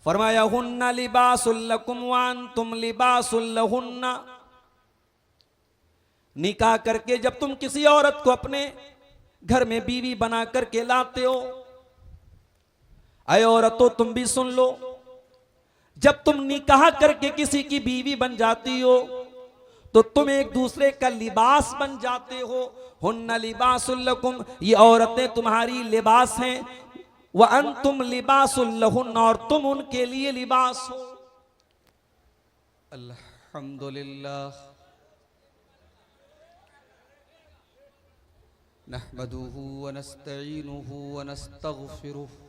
फरमाया हुन्ना लिबासुल लकुम व अंतुम लिबासुल लहुन्ना। निकाह करके जब तुम किसी औरत को अपने घर में बीवी बना करके लाते हो, अय औरतों तुम भी सुन लो, जब तुम निकाह करके किसी की बीवी बन जाती हो तो तुम एक दूसरे का लिबास बन जाते हो। हुन्ना लिबासुल लकुम, ये औरतें तुम्हारी लिबास हैं, व अंतुम लिबासुल लहुन्ना, और तुम उनके लिए लिबास हो। अल्हम्दुलिल्लाह नहमदुहु व नस्तईनुहु व नस्तगफिरुहु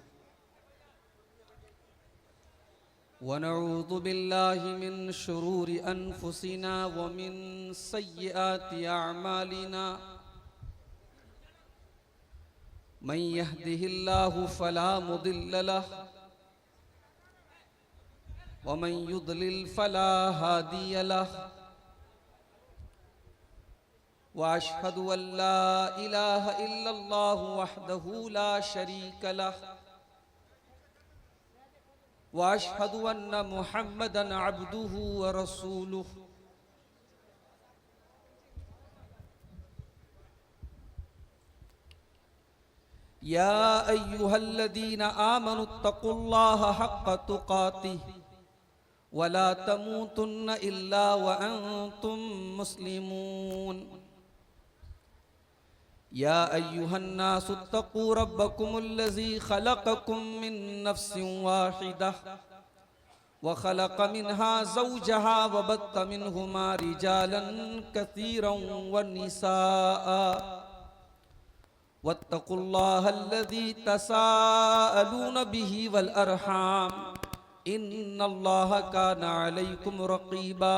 व नऊज़ु बिल्लाहि मिन शुरूरि अनफुसिना व मिन सय्यिआति अअमालिना। मन यहदिहिल्लाहु फला मुदिल्ल लहु व मन युद्लिल फला हादिय लहु। व अशहदु अल्ला इलाहा इल्लल्लाहु वहदहु ला शरीक लहु व अशहदु अन्न मुहम्मदन अब्दुहु व रसूलुहु। या अय्युहल्लज़ीना आमनुत्तकुल्लाह हक़्क़ तुक़ातिह वला तमूतुन्न इल्ला व अंतुम मुस्लिमून। या अय्युहन्नासुत्तक़ू रब्बकुमुल्लज़ी ख़लक़कुम मिन नफ़्सिन वाहिदह व ख़लक़ मिन्हा ज़ौजहा व बत्त मिन्हुमा रिजालन कसीरन व निसाअ वत्तक़ुल्लाहल्लज़ी तसाअलून बिही वल अरहाम इन्नल्लाह कान अलैकुम रक़ीबा।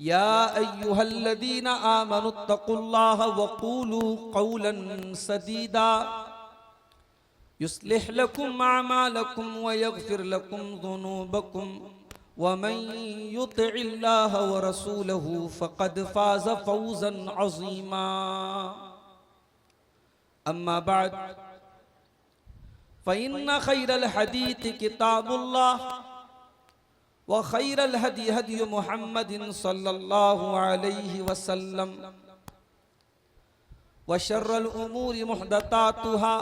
या अय्युहल्लज़ीना आमनुत्तक़ुल्लाह वक़ूलू क़ौलन सदीदा युस्लिह लकुम अअमालकुम व यग़फ़िर लकुम ज़ुनूबकुम व मन युतिइल्लाह व रसूलहु फ़क़द फ़ाज़ फ़ौज़न अज़ीमा। अम्मा बअद फ़इन्न ख़ैरल हदीस किताबुल्लाह व ख़ैरल हदी हदी मुहम्मदिन सल्लल्लाहु अलैहि वसल्लम व शर्रल उमूरि मुहदतातुहा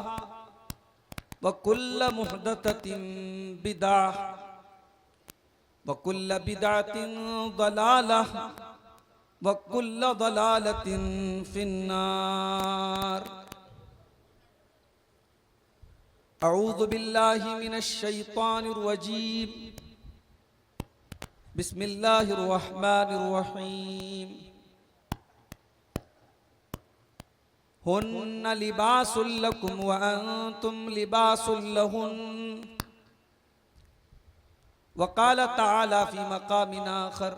व कुल्ल मुहदततिन बिदअह व कुल्ल बिदअतिन ज़लालह व कुल्ल ज़लालतिन फिन्नार। अऊज़ु बिल्लाहि मिनश शैतानिर रजीम। बिस्मिल्लाहिर रहमानिर रहीम। हुन्ना लिबासुल लकुम व अंतुम लिबासुल लहुन्न। व क़ाल तआला फ़ी मक़ामिन आख़र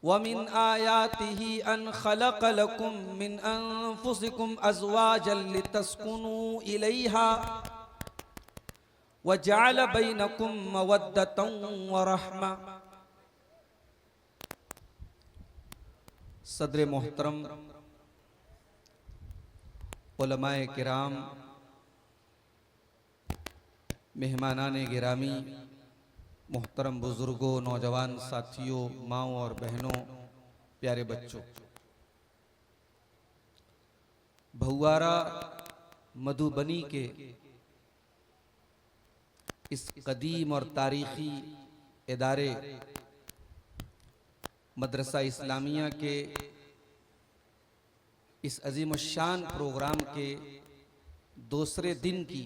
व मिन आयातिही अन ख़लक़ लकुम मिन अनफुसिकुम अज़वाजन लितस्कुनू इलैहा व जअल बैनकुम मवद्दतन व रहमा। सदर मोहतरम, उलमाए किराम, मेहमानाने गिरामी, मोहतरम बुजुर्गों, नौजवान साथियों, माओं और बहनों, प्यारे बच्चों, भहुआरा मधुबनी के इस कदीम और तारीखी इदारे मदरसा इस्लामिया के इस अजीमुश्शान प्रोग्राम के दूसरे दिन की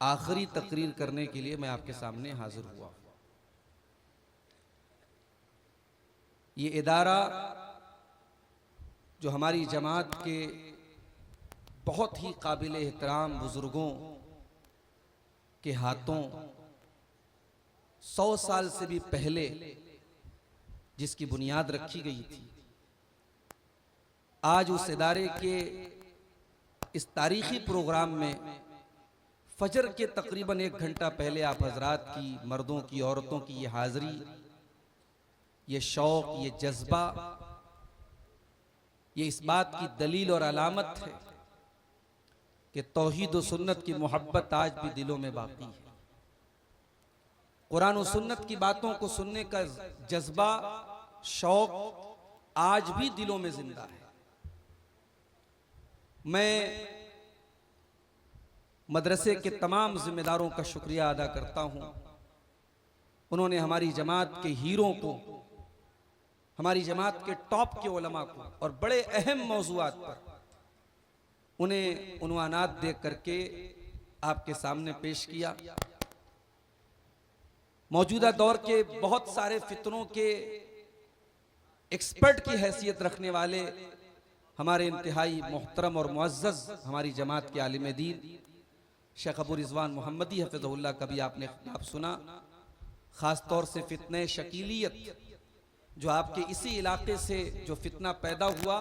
आखिरी तकरीर करने के लिए मैं आपके सामने हाजिर हुआ। ये इदारा जो हमारी जमात के बहुत ही काबिल एहतराम बुजुर्गों के हाथों 100 साल से भी पहले जिसकी बुनियाद रखी गई थी, आज उस इदारे के इस तारीखी प्रोग्राम में फजर के तकरीबन 1 घंटा पहले आप हजरात की, मर्दों की, औरतों की ये हाजिरी, ये शौक, ये जज्बा, ये इस बात की दलील और अलामत है कि तौहीद व सुन्नत की मोहब्बत आज भी दिलों में बाकी है। कुरान और सुन्नत की बातों को सुनने का जज्बा, शौक आज भी दिलों में जिंदा है। मैं मदरसे के तमाम जिम्मेदारों का शुक्रिया अदा करता हूं। उन्होंने हमारी जमात के हीरों को, हमारी जमात के टॉप के उलमा को और बड़े अहम मौज़ूआत पर उन्हें उन्वानात दे करके आपके सामने पेश किया। मौजूदा दौर के बहुत सारे फितनों के एक्सपर्ट की हैसियत रखने वाले हमारे इंतहाई मोहतरम और मुअज़्ज़ज़ हमारी जमात के आलिम दीन शेख अबू रिज़वान मोहम्मदी हफ़िज़हुल्लाह का भी आपने खिताब सुना। ख़ास तौर से फितने शकीलियत जो आपके इसी इलाके से जो फितना पैदा हुआ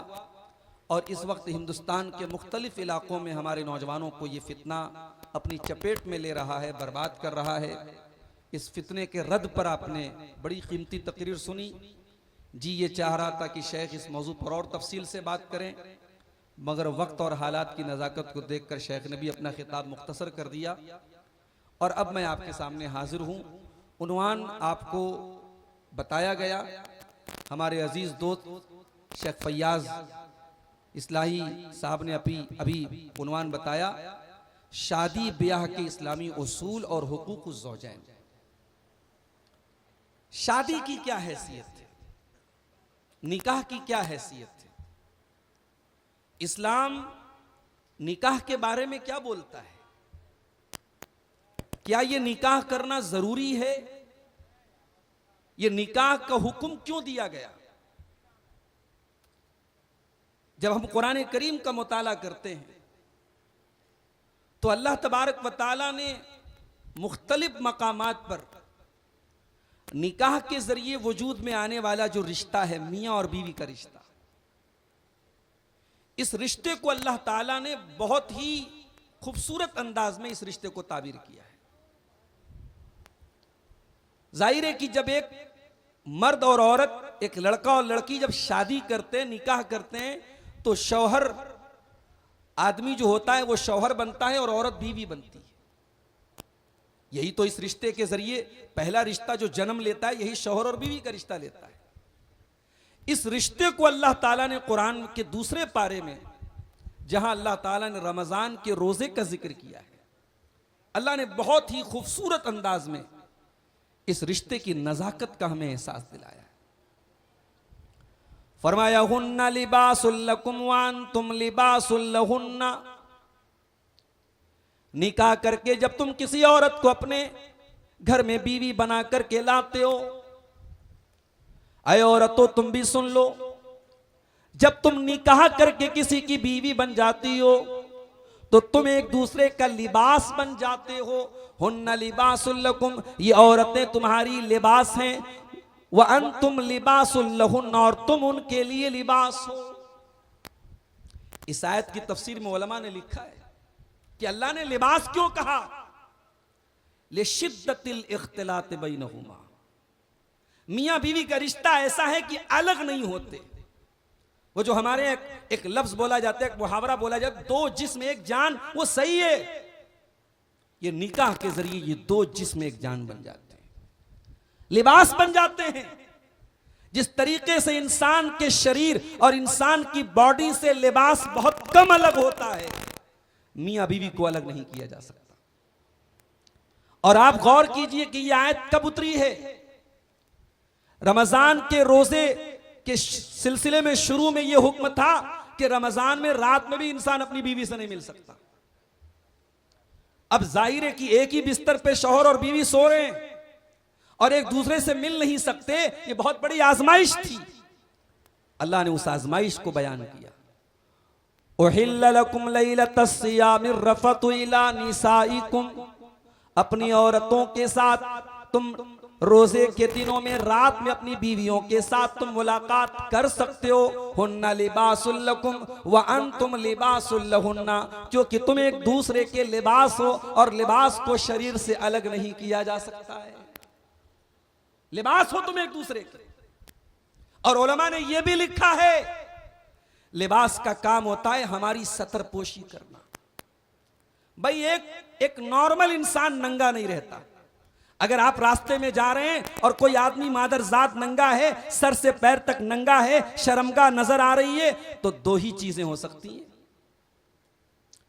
और इस वक्त हिंदुस्तान के मुख्तलिफ इलाकों में हमारे नौजवानों को ये फितना अपनी चपेट में ले रहा है, बर्बाद कर रहा है। इस फितने के रद्द पर आपने बड़ी कीमती तकरीर सुनी। जी ये चाह रहा था कि शेख इस मौजू पर और तफसील से बात करें, मगर वक्त और हालात की नज़ाकत को देखकर शेख ने भी अपना खिताब मुख्तसर कर दिया। और अब मैं आपके सामने हाजिर हूँ। उन्वान आपको बताया गया, हमारे अजीज़ दोस्त शेख फैयाज इस्लाही साहब ने अभी उन्वान बताया, शादी ब्याह के इस्लामी उसूल और हुकूक ज़ौजैन। शादी की क्या हैसियत है, निकाह की क्या हैसियत है, इस्लाम निकाह के बारे में क्या बोलता है, क्या यह निकाह करना जरूरी है, यह निकाह का हुक्म क्यों दिया गया। जब हम कुरान करीम का मुताला करते हैं तो अल्लाह तबारक व तआला ने मुख्तलिफ मकामात पर निकाह के जरिए वजूद में आने वाला जो रिश्ता है, मियाँ और बीवी का रिश्ता, इस रिश्ते को अल्लाह ताला ने बहुत ही खूबसूरत अंदाज में इस रिश्ते को ताबीर किया है। जाहिर है कि जब एक मर्द और औरत, एक लड़का और लड़की जब शादी करते हैं, निकाह करते हैं, तो शौहर आदमी जो होता है वो शौहर बनता है और औरत बीवी बनती है। यही तो इस रिश्ते के जरिए पहला रिश्ता जो जन्म लेता है, यही शौहर और बीवी का रिश्ता लेता है। इस रिश्ते को अल्लाह ताला ने कुरान के दूसरे पारे में, जहां अल्लाह ताला ने रमजान के रोजे का जिक्र किया है, अल्लाह ने बहुत ही खूबसूरत अंदाज में इस रिश्ते की नजाकत का हमें एहसास दिलाया है। फरमाया हुन्ना लिबासुल लकुम व अंतुम लिबासुल लहुन्ना। निकाह करके जब तुम किसी औरत को अपने घर में बीवी बना करके लाते हो, अय औरतों तुम भी सुन लो, जब तुम निकाह करके किसी की बीवी बन जाती हो तो तुम एक दूसरे का लिबास बन जाते हो। हुन्ना लिबासुल लकुम, ये औरतें तुम्हारी लिबास हैं, व अंतुम लिबासुल लहुन्ना, और तुम उनके लिए लिबास हो। इस आयत की तफसीर में उलमा ने लिखा है कि अल्लाह ने लिबास क्यों कहा, लिशिद्दतिल इख्तिलात बैनहुमा। मियां बीवी का रिश्ता ऐसा है कि अलग नहीं होते। वो जो हमारे एक लफ्ज बोला जाता है, एक मुहावरा बोला जाता है, दो जिस्म एक जान, वो सही है। ये निकाह के जरिए ये दो जिस्म एक जान बन जाते हैं, लिबास बन जाते हैं। जिस तरीके से इंसान के शरीर और इंसान की बॉडी से लिबास बहुत कम अलग होता है, मियां बीवी को अलग नहीं किया जा सकता। और आप गौर कीजिए कि यह आयत कब उतरी है। रमजान के रोजे के सिलसिले में शुरू में यह हुक्म था कि रमजान में रात में भी इंसान अपनी बीवी से नहीं मिल सकता। अब जाहिर है कि एक ही बिस्तर पे शौहर और बीवी सो रहे हैं और एक दूसरे से मिल नहीं सकते। ये बहुत बड़ी आजमाइश थी। अल्लाह ने उस आजमाइश को बयान किया। उहिल्ल लकुम लैलतस सियामिर रफतु इला निसाइकुम, अपनी औरतों के साथ तुम रोजे के दिनों में रात में अपनी बीवियों के साथ तुम मुलाकात कर सकते हो। हुन्ना लिबासुल लकुम व अंतुम लिबासुल लहुन्ना, क्योंकि तुम एक दूसरे के लिबास हो और लिबास को शरीर से अलग नहीं किया जा सकता है। लिबास हो तुम एक दूसरे के। और उलमा ने यह भी लिखा है, लिबास का काम होता है हमारी सतर पोशी करना। भाई एक नॉर्मल इंसान नंगा नहीं रहता। अगर आप रास्ते में जा रहे हैं और कोई आदमी मादरजात नंगा है, सर से पैर तक नंगा है, शर्मगाह नजर आ रही है, तो दो ही चीजें हो सकती हैं।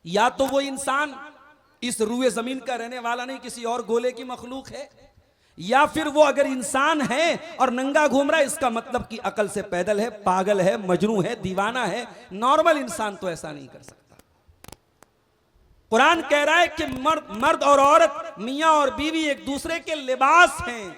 या तो वो इंसान इस रूए जमीन का रहने वाला नहीं, किसी और गोले की मखलूक है, या फिर वो अगर इंसान है और नंगा घूम रहा है, इसका मतलब कि अकल से पैदल है, पागल है, मजनू है, दीवाना है। नॉर्मल इंसान तो ऐसा नहीं कर सकता। कुरान कह रहा है कि मर्द और औरत, मियां और बीवी एक दूसरे के लिबास हैं,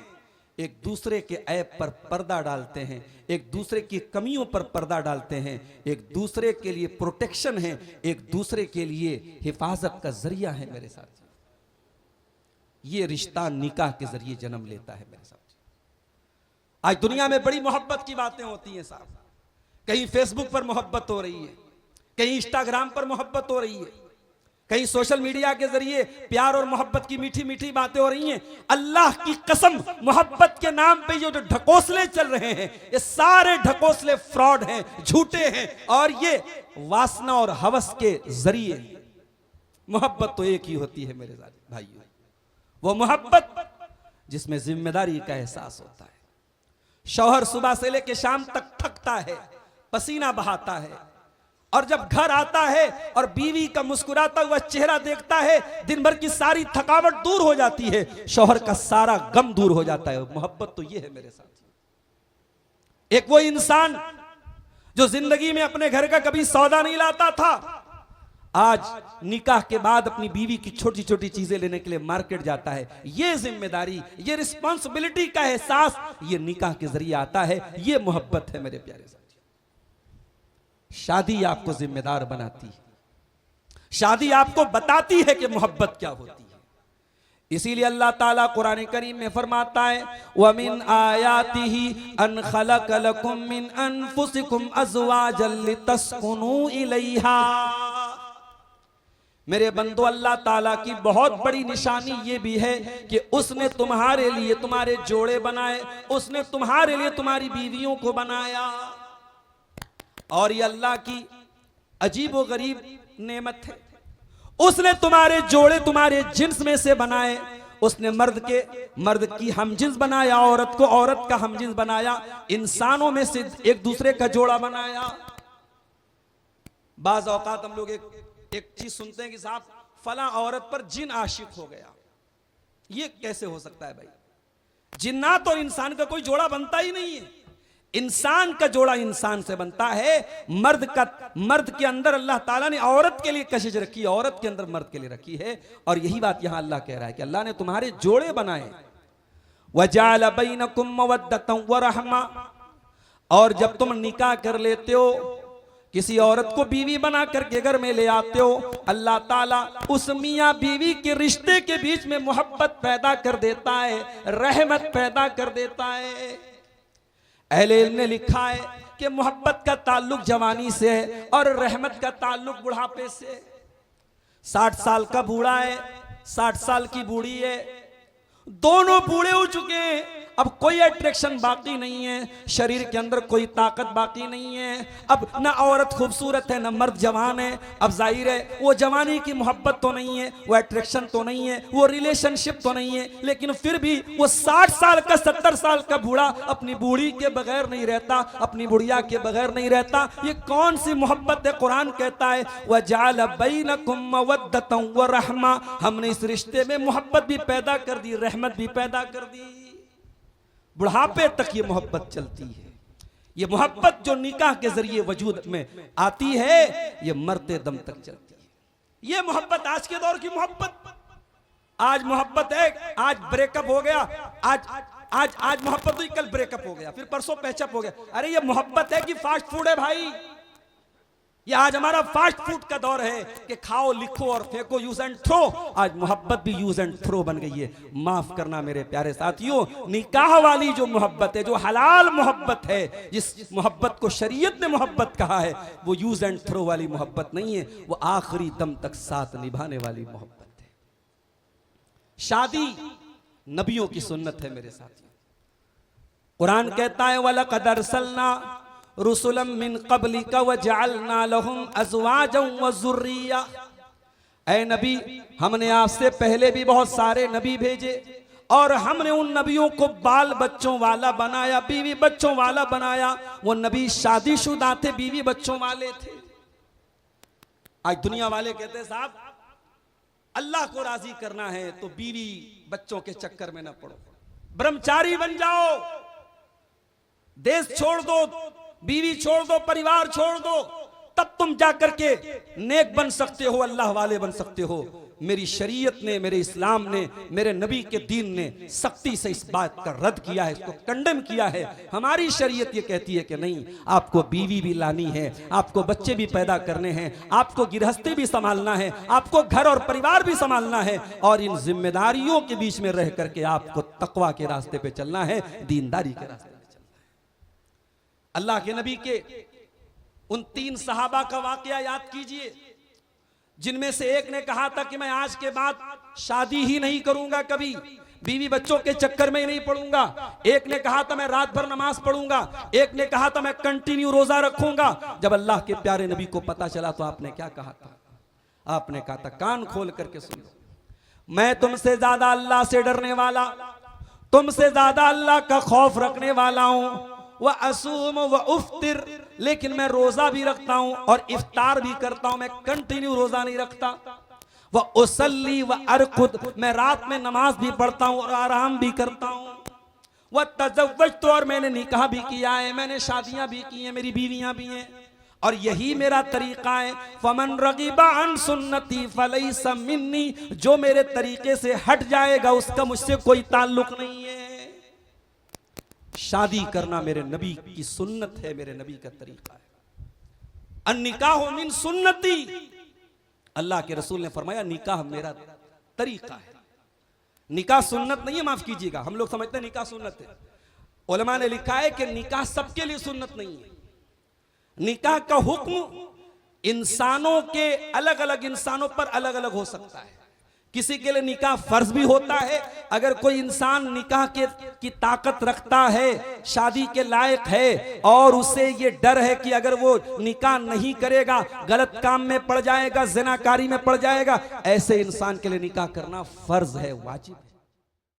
एक दूसरे के ऐब पर पर्दा डालते हैं, एक दूसरे की कमियों पर पर्दा डालते हैं, एक दूसरे के लिए प्रोटेक्शन है, एक दूसरे के लिए हिफाजत का जरिया है। मेरे साथ ये रिश्ता निकाह के जरिए जन्म लेता है। मेरे साथ आज दुनिया में बड़ी मोहब्बत की बातें होती हैं साहब। कहीं फेसबुक पर मोहब्बत हो रही है, कहीं इंस्टाग्राम पर मोहब्बत हो रही है, कहीं सोशल मीडिया के जरिए प्यार और मोहब्बत की मीठी मीठी बातें हो रही हैं। अल्लाह की कसम, मोहब्बत के नाम पे ये जो ढकोसले चल रहे हैं, ये सारे ढकोसले फ्रॉड हैं, झूठे हैं, और ये वासना और हवस के जरिए। मोहब्बत तो एक ही होती है मेरे भाइयों, वो मोहब्बत जिसमें जिम्मेदारी का एहसास होता है। शौहर सुबह से लेकर शाम तक थकता है, पसीना बहाता है, और जब घर आता है और बीवी का मुस्कुराता हुआ चेहरा देखता है, दिन भर की सारी थकावट दूर हो जाती है, शौहर का सारा गम दूर हो जाता है। मोहब्बत तो ये है मेरे साथ। एक वो इंसान जो जिंदगी में अपने घर का कभी सौदा नहीं लाता था, आज निकाह के बाद अपनी बीवी की छोटी छोटी चीजें लेने के लिए मार्केट जाता है। ये जिम्मेदारी, ये रिस्पॉन्सिबिलिटी का एहसास ये निकाह के जरिए आता है। ये मोहब्बत है मेरे प्यारे साथी। शादी आपको जिम्मेदार बनाती है, शादी आपको बताती है कि मोहब्बत क्या होती है। इसीलिए अल्लाह ताला कुरान करीम में फरमाता है, वमिन आयातिही अन खलक लकुम मिन अनफुसिकुम अज़वाजन लितस्कुनू इलैहा। मेरे बंदो, अल्लाह ताला की बहुत बड़ी निशानी ये भी है कि उसने तुम्हारे लिए तुम्हारे जोड़े बनाए, उसने तुम्हारे लिए तुम्हारी बीवियों को बनाया। और ये अल्लाह की अजीब व गरीब नेमत है। उसने तुम्हारे जोड़े तुम्हारे जिन्स में से बनाए। उसने मर्द की हमजिन्स बनाया, औरत को औरत का हमजिन्स बनाया, इंसानों में से एक दूसरे का जोड़ा बनाया। बाज औकात हम लोग एक चीज सुनते हैं कि साहब फला औरत पर जिन आशिक हो गया। ये कैसे हो सकता है भाई? जिन्नात और इंसान का कोई जोड़ा बनता ही नहीं है। इंसान का जोड़ा इंसान से बनता है। मर्द के अंदर अल्लाह ताला ने औरत के लिए कशिश रखी है, औरत के अंदर मर्द के लिए रखी है। और यही बात यहां अल्लाह कह रहा है कि अल्लाह ने तुम्हारे जोड़े बनाए। वजाल बैनकुम मवद्दतन व रहमा। और जब तुम निकाह कर लेते हो, किसी औरत को बीवी बना करके घर में ले आते हो, अल्लाह ताला उस मियां बीवी के रिश्ते के बीच में मोहब्बत पैदा कर देता है, रहमत पैदा कर देता है। अहले इल्म ने लिखा है कि मोहब्बत का ताल्लुक जवानी से है और रहमत का ताल्लुक बुढ़ापे से। 60 साल का बूढ़ा है, 60 साल की बूढ़ी है, दोनों बूढ़े हो चुके हैं। अब कोई अट्रैक्शन बाकी नहीं है, शरीर के अंदर कोई ताकत बाकी नहीं है। अब ना औरत खूबसूरत है, ना मर्द जवान है। अब जाहिर है वो जवानी की मोहब्बत तो नहीं है, वो अट्रैक्शन तो नहीं है, वो रिलेशनशिप तो नहीं है, लेकिन फिर भी वो 60 साल का 70 साल का बूढ़ा अपनी बूढ़ी के बगैर नहीं रहता, अपनी बुढ़िया के बगैर नहीं रहता। ये कौन सी मोहब्बत है? कुरान कहता है वजाल बैनकुम मवद्दतन व रहमा। हमने इस रिश्ते में मोहब्बत भी पैदा कर दी, रहमत भी पैदा कर दी। बुढ़ापे तक ये मोहब्बत चलती है। ये मोहब्बत जो निकाह के जरिए वजूद में आती है, ये मरते दम तक चलती है। ये मोहब्बत आज के दौर की मोहब्बत। आज मोहब्बत है, आज ब्रेकअप हो गया, आज मोहब्बत हुई, कल ब्रेकअप हो गया, फिर परसों पैचअप हो गया। अरे ये मोहब्बत है कि फास्ट फूड है भाई? ये आज हमारा फास्ट फूड का दौर है कि खाओ, लिखो और फेंको, यूज एंड थ्रो। आज मोहब्बत भी यूज एंड थ्रो बन गई है। माफ करना मेरे प्यारे साथियों, निकाह वाली जो मोहब्बत है, जो हलाल मोहब्बत है, जिस मोहब्बत को शरीयत ने मोहब्बत कहा है, वो यूज एंड थ्रो वाली मोहब्बत नहीं है, वो आखिरी दम तक साथ निभाने वाली मोहब्बत है। शादी नबियों की सुन्नत है मेरे साथियों। कुरान कहता है वलक़द अरसलना रुसुलम मिन क़ब्लिका वजअलना लहुम अज़वाजन व ज़ुर्रिया। ऐ नबी, हमने आपसे पहले भी बहुत सारे नबी भेजे और हमने उन नबियों को बाल बच्चों वाला बनाया, बीवी बच्चों वाला बनाया। वो नबी शादीशुदा थे, बीवी बच्चों वाले थे। आज दुनिया वाले कहते हैं साहब अल्लाह को राजी करना है तो बीवी बच्चों के चक्कर में ना पड़ो, ब्रह्मचारी बन जाओ, देश छोड़ दो, बीवी छोड़ दो, परिवार छोड़ दो, तब तुम जाकर के नेक बन सकते हो, अल्लाह वाले बन सकते हो। मेरी शरीयत ने, मेरे इस्लाम ने, मेरे नबी के दीन ने सख्ती से इस बात का रद्द किया है, इसको कंडेम किया है। हमारी शरीयत ये कहती है कि नहीं, आपको बीवी भी लानी है, आपको बच्चे भी पैदा करने हैं, आपको गृहस्थी भी संभालना है, आपको घर और परिवार भी संभालना है, और इन जिम्मेदारियों के बीच में रह करके आपको तकवा के रास्ते पे चलना है, दीनदारी के रास्ते पे चलना है। अल्लाह के नबी के उन 3 सहाबा का वाकया याद कीजिए, जिनमें से एक ने कहा था कि मैं आज के बाद शादी ही नहीं करूंगा, कभी बीवी बच्चों के चक्कर में ही नहीं पड़ूंगा। एक ने कहा था मैं रात भर नमाज पढ़ूंगा, एक ने कहा था मैं कंटिन्यू रोजा रखूंगा। जब अल्लाह के प्यारे नबी को पता चला तो आपने क्या कहा था? आपने कहा था कान खोल करके सुन लो, मैं तुमसे ज्यादा अल्लाह से डरने वाला, तुमसे ज्यादा अल्लाह का खौफ रखने वाला हूं। वह असूम व उफ्तिर, लेकिन मैं रोजा भी रखता हूं और इफ्तार भी करता हूं, मैं कंटिन्यू रोजा नहीं रखता। वह उसल्ली व अरकुद, मैं रात में नमाज भी पढ़ता हूं और आराम भी करता हूं। वह तज़व्वजतु, और मैंने निकाह भी किया है, मैंने शादियां भी की हैं, मेरी बीवियां भी हैं, और यही मेरा तरीका है। फमन रगिबा अन सुन्नती फलैसा मिन्नी, जो मेरे तरीके से हट जाएगा उसका मुझसे कोई ताल्लुक नहीं है। शादी करना मेरे नबी की सुन्नत है, मेरे नबी का तरीका है। अन्निकाह मिन सुन्नती, अल्लाह के रसूल ने फरमाया निकाह मेरा तरीका है। निकाह सुन्नत नहीं है, माफ कीजिएगा, हम लोग समझते हैं निकाह सुन्नत है। उलमा ने लिखा है कि निकाह सबके लिए सुन्नत नहीं है। निकाह का हुक्म इंसानों के अलग अलग इंसानों पर अलग अलग हो सकता है। किसी के लिए निकाह फर्ज भी होता है। अगर कोई इंसान निकाह की ताकत रखता है, शादी के लायक है, और उसे ये डर है कि अगर वो निकाह नहीं करेगा गलत काम में पड़ जाएगा, ज़िनाकारी में पड़ जाएगा, ऐसे इंसान के लिए निकाह करना फर्ज है, वाजिब है।